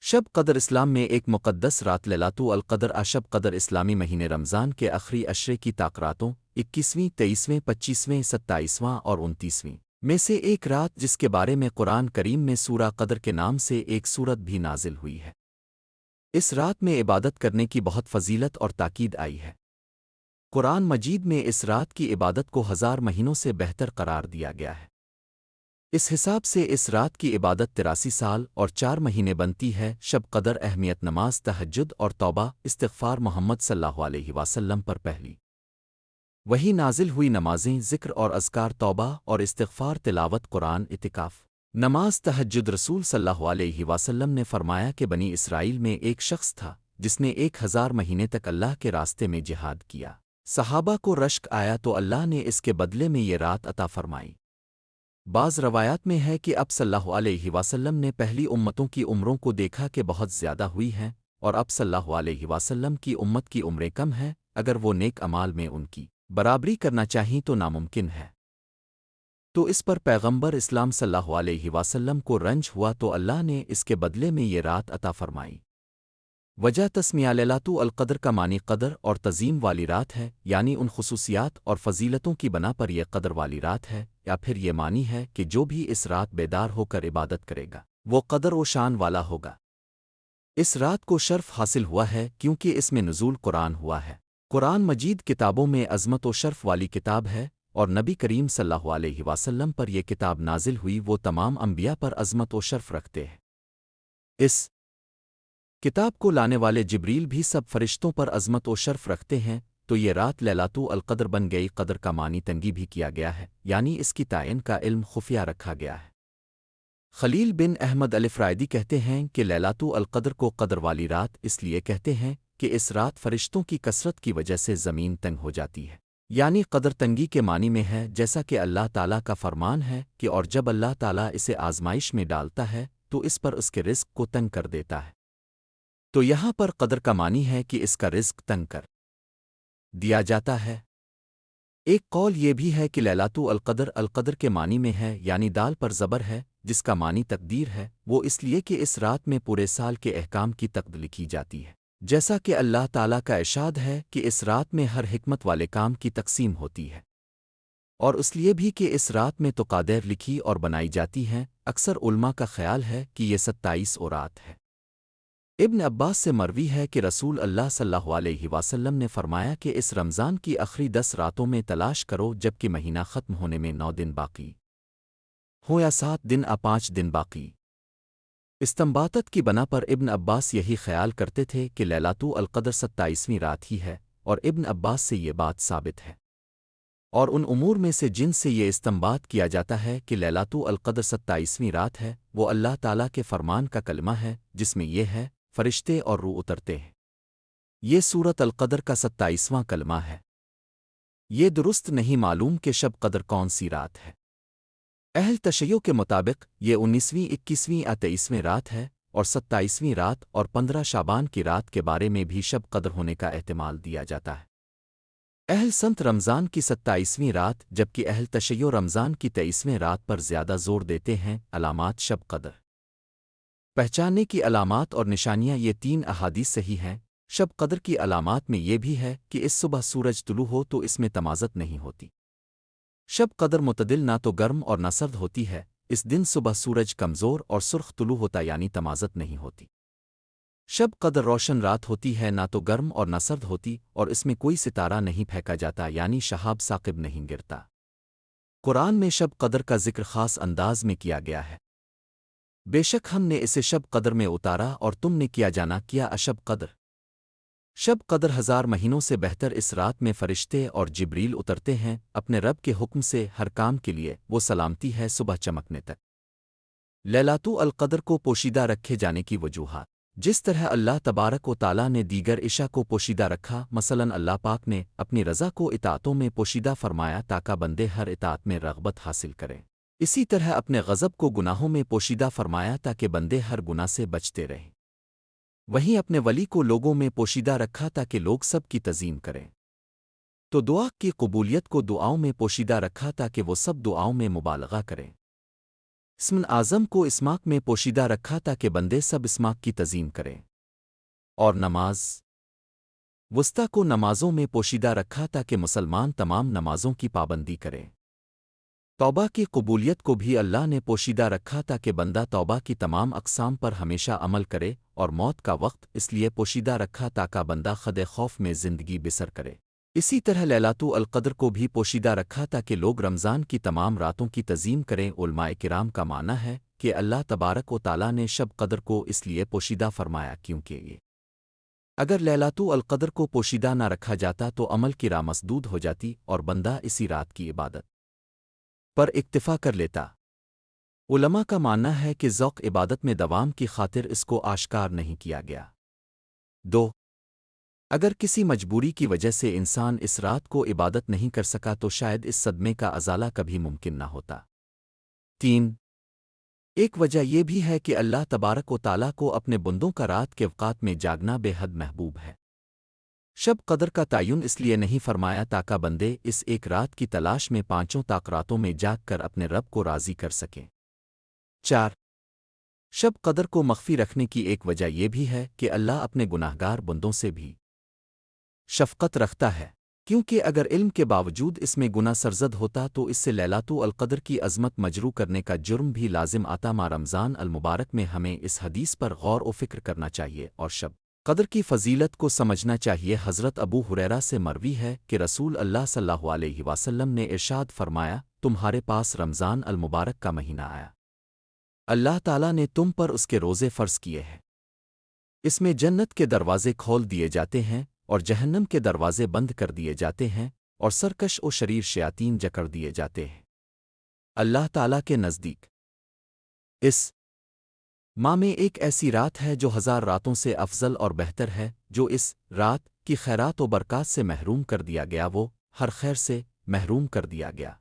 شب قدر اسلام میں ایک مقدس رات لیلۃ القدر شب قدر اسلامی مہینے رمضان کے آخری عشرے کی طاقراتوں 21ویں 23ویں 25ویں 27واں اور 29ویں میں سے ایک رات جس کے بارے میں قرآن کریم میں سورہ قدر کے نام سے ایک سورت بھی نازل ہوئی ہے۔ اس رات میں عبادت کرنے کی بہت فضیلت اور تاکید آئی ہے۔ قرآن مجید میں اس رات کی عبادت کو 1000 مہینوں سے بہتر قرار دیا گیا ہے۔ اس حساب سے اس رات کی عبادت 83 سال اور 4 مہینے بنتی ہے۔ شب قدر اہمیت نماز تہجد اور توبہ استغفار محمد صلی اللہ علیہ وسلم پر پہلی وہی نازل ہوئی نمازیں ذکر اور اذکار توبہ اور استغفار تلاوت قرآن اعتکاف نماز تہجد رسول صلی اللہ علیہ وسلم نے فرمایا کہ بنی اسرائیل میں ایک شخص تھا جس نے 1000 مہینے تک اللہ کے راستے میں جہاد کیا۔ صحابہ کو رشک آیا تو اللہ نے اس کے بدلے میں یہ رات عطا فرمائی۔ بعض روایات میں ہے کہ اب صلی اللہ علیہ وسلم نے پہلی امتوں کی عمروں کو دیکھا کہ بہت زیادہ ہوئی ہیں اور اب صلی اللہ علیہ وسلم کی امت کی عمریں کم ہیں، اگر وہ نیک اعمال میں ان کی برابری کرنا چاہیں تو ناممکن ہے۔ تو اس پر پیغمبر اسلام صلی اللہ علیہ وسلم کو رنج ہوا تو اللہ نے اس کے بدلے میں یہ رات عطا فرمائی۔ وجہ تسمیہ لیلۃ القدر کا معنی قدر اور تعظیم والی رات ہے، یعنی ان خصوصیات اور فضیلتوں کی بنا پر یہ قدر والی رات ہے، یا پھر یہ معنی ہے کہ جو بھی اس رات بیدار ہو کر عبادت کرے گا وہ قدر و شان والا ہوگا۔ اس رات کو شرف حاصل ہوا ہے کیونکہ اس میں نزول قرآن ہوا ہے۔ قرآن مجید کتابوں میں عظمت و شرف والی کتاب ہے، اور نبی کریم صلی اللہ علیہ وسلم پر یہ کتاب نازل ہوئی، وہ تمام انبیاء پر عظمت و شرف رکھتے ہیں۔ اس کتاب کو لانے والے جبریل بھی سب فرشتوں پر عظمت و شرف رکھتے ہیں، تو یہ رات لیلۃ القدر بن گئی۔ قدر کا معنی تنگی بھی کیا گیا ہے، یعنی اس کی تعین کا علم خفیہ رکھا گیا ہے۔ خلیل بن احمد الفرائدی کہتے ہیں کہ لیلۃ القدر کو قدر والی رات اس لیے کہتے ہیں کہ اس رات فرشتوں کی کثرت کی وجہ سے زمین تنگ ہو جاتی ہے، یعنی قدر تنگی کے معنی میں ہے، جیسا کہ اللہ تعالیٰ کا فرمان ہے کہ اور جب اللہ تعالیٰ اسے آزمائش میں ڈالتا ہے تو اس پر اس کے رزق کو تنگ کر دیتا ہے۔ تو یہاں پر قدر کا معنی ہے کہ اس کا رزق تنگ کر دیا جاتا ہے۔ ایک قول یہ بھی ہے کہ لیلۃ القدر القدر کے معنی میں ہے، یعنی دال پر زبر ہے، جس کا معنی تقدیر ہے، وہ اس لیے کہ اس رات میں پورے سال کے احکام کی تقدیر لکھی جاتی ہے، جیسا کہ اللہ تعالیٰ کا ارشاد ہے کہ اس رات میں ہر حکمت والے کام کی تقسیم ہوتی ہے، اور اس لیے بھی کہ اس رات میں تقادیر لکھی اور بنائی جاتی ہیں۔ اکثر علماء کا خیال ہے کہ یہ 27 رات ہے۔ ابن عباس سے مروی ہے کہ رسول اللہ صلی اللہ علیہ وسلم نے فرمایا کہ اس رمضان کی آخری 10 راتوں میں تلاش کرو جبکہ مہینہ ختم ہونے میں 9 دن باقی ہو یا 7 دن یا 5 دن باقی۔ استنباطت کی بنا پر ابن عباس یہی خیال کرتے تھے کہ لیلۃ القدر 27ویں رات ہی ہے، اور ابن عباس سے یہ بات ثابت ہے۔ اور ان امور میں سے جن سے یہ استنباط کیا جاتا ہے کہ لیلۃ القدر 27ویں رات ہے، وہ اللہ تعالیٰ کے فرمان کا کلمہ ہے جس میں یہ ہے فرشتے اور روح اترتے ہیں۔ یہ سورت القدر کا 27واں کلمہ ہے۔ یہ درست نہیں معلوم کہ شب قدر کون سی رات ہے۔ اہل تشیع کے مطابق یہ 19ویں 21ویں یا 23ویں رات ہے، اور 27ویں رات اور 15 شعبان کی رات کے بارے میں بھی شب قدر ہونے کا احتمال دیا جاتا ہے۔ اہل سنت رمضان کی 27ویں رات جبکہ اہل تشیع رمضان کی 23ویں رات پر زیادہ زور دیتے ہیں۔ علامات شب قدر پہچاننے کی علامات اور نشانیاں، یہ 3 احادیث صحیح ہیں۔ شب قدر کی علامات میں یہ بھی ہے کہ اس صبح سورج طلوع ہو تو اس میں تمازت نہیں ہوتی۔ شب قدر معتدل نہ تو گرم اور نہ سرد ہوتی ہے، اس دن صبح سورج کمزور اور سرخ طلوع ہوتا، یعنی تمازت نہیں ہوتی۔ شب قدر روشن رات ہوتی ہے، نہ تو گرم اور نہ سرد ہوتی، اور اس میں کوئی ستارہ نہیں پھینکا جاتا، یعنی شہاب ثاقب نہیں گرتا۔ قرآن میں شب قدر کا ذکر خاص انداز میں کیا گیا ہے۔ بے شک ہم نے اسے شب قدر میں اتارا اور تم نے کیا جانا کیا اشب قدر۔ شب قدر 1000 مہینوں سے بہتر۔ اس رات میں فرشتے اور جبریل اترتے ہیں اپنے رب کے حکم سے ہر کام کے لیے، وہ سلامتی ہے صبح چمکنے تک۔ لیلۃ القدر کو پوشیدہ رکھے جانے کی وجوہات، جس طرح اللہ تبارک و تعالیٰ نے دیگر عشاء کو پوشیدہ رکھا، مثلاً اللہ پاک نے اپنی رضا کو اطاعتوں میں پوشیدہ فرمایا تاکہ بندے ہر اطاعت میں رغبت حاصل کریں۔ اسی طرح اپنے غضب کو گناہوں میں پوشیدہ فرمایا تاکہ بندے ہر گناہ سے بچتے رہیں۔ وہیں اپنے ولی کو لوگوں میں پوشیدہ رکھا تاکہ لوگ سب کی تعظیم کریں۔ تو دعا کی قبولیت کو دعاؤں میں پوشیدہ رکھا تاکہ وہ سب دعاؤں میں مبالغہ کریں۔ اسم اعظم کو اسماک میں پوشیدہ رکھا تاکہ بندے سب اسماک کی تزئین کریں، اور نماز وسطی کو نمازوں میں پوشیدہ رکھا تاکہ مسلمان تمام نمازوں کی پابندی کریں۔ توبہ کی قبولیت کو بھی اللہ نے پوشیدہ رکھا تاکہ بندہ توبہ کی تمام اقسام پر ہمیشہ عمل کرے، اور موت کا وقت اس لیے پوشیدہ رکھا تاکہ بندہ خد خوف میں زندگی بسر کرے۔ اسی طرح لیلۃ القدر کو بھی پوشیدہ رکھا تاکہ لوگ رمضان کی تمام راتوں کی تزئین کریں۔ علماء کرام کا معنی ہے کہ اللہ تبارک و تعالیٰ نے شب قدر کو اس لیے پوشیدہ فرمایا کیونکہ یہ اگر لیلۃ القدر کو پوشیدہ نہ رکھا جاتا تو عمل کی راہ مسدود ہو جاتی اور بندہ اسی رات کی عبادت پر اکتفا کر لیتا۔ علماء کا ماننا ہے کہ ذوق عبادت میں دوام کی خاطر اس کو آشکار نہیں کیا گیا۔ 2 اگر کسی مجبوری کی وجہ سے انسان اس رات کو عبادت نہیں کر سکا تو شاید اس صدمے کا ازالہ کبھی ممکن نہ ہوتا۔ 3 ایک وجہ یہ بھی ہے کہ اللہ تبارک و تعالیٰ کو اپنے بندوں کا رات کے اوقات میں جاگنا بے حد محبوب ہے۔ شب قدر کا تعین اس لیے نہیں فرمایا تاکہ بندے اس ایک رات کی تلاش میں 5 راتوں میں جاگ کر اپنے رب کو راضی کر سکیں۔ 4 شب قدر کو مخفی رکھنے کی ایک وجہ یہ بھی ہے کہ اللہ اپنے گناہگار بندوں سے بھی شفقت رکھتا ہے، کیونکہ اگر علم کے باوجود اس میں گناہ سرزد ہوتا تو اس سے لیلۃ القدر کی عظمت مجروح کرنے کا جرم بھی لازم آتا۔ ماہ رمضان المبارک میں ہمیں اس حدیث پر غور و فکر کرنا چاہیے اور شب قدر کی فضیلت کو سمجھنا چاہیے۔ حضرت ابو ہریرہ سے مروی ہے کہ رسول اللہ صلی اللہ علیہ وسلم نے ارشاد فرمایا، تمہارے پاس رمضان المبارک کا مہینہ آیا، اللہ تعالیٰ نے تم پر اس کے روزے فرض کیے ہیں، اس میں جنت کے دروازے کھول دیے جاتے ہیں اور جہنم کے دروازے بند کر دیے جاتے ہیں، اور سرکش و شریر شیاطین جکڑ دیے جاتے ہیں اللہ تعالیٰ کے نزدیک۔ اس ماہ میں ایک ایسی رات ہے جو 1000 راتوں سے افضل اور بہتر ہے۔ جو اس رات کی خیرات و برکات سے محروم کر دیا گیا وہ ہر خیر سے محروم کر دیا گیا۔